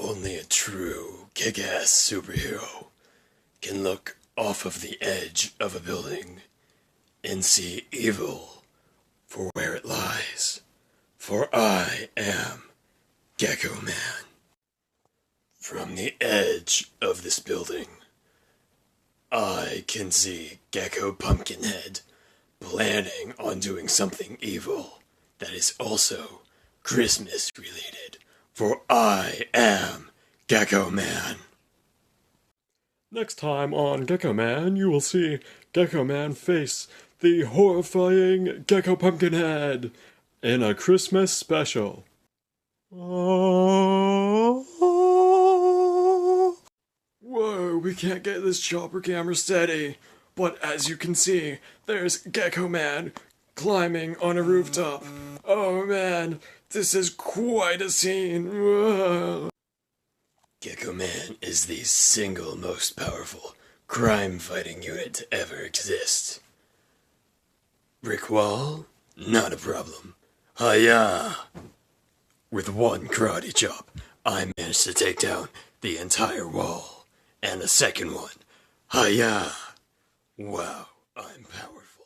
Only a true kick-ass superhero can look off of the edge of a building and see evil for where it lies. For I am GeckoMan. From the edge of this building, I can see Gecko Pumpkinhead planning on doing something evil that is also Christmas related. For I am GeckoMan. Next time on GeckoMan, you will see GeckoMan face the horrifying Gecko Pumpkinhead in a Christmas special. Whoa, we can't get this chopper camera steady. But as you can see, there's GeckoMan climbing on a rooftop. Oh man, this is quite a scene. Whoa. GeckoMan is the single most powerful crime-fighting unit to ever exist. Brick wall? Not a problem. Hiya! With one karate chop, I managed to take down the entire wall. And a second one. Hiya! Wow, I'm powerful.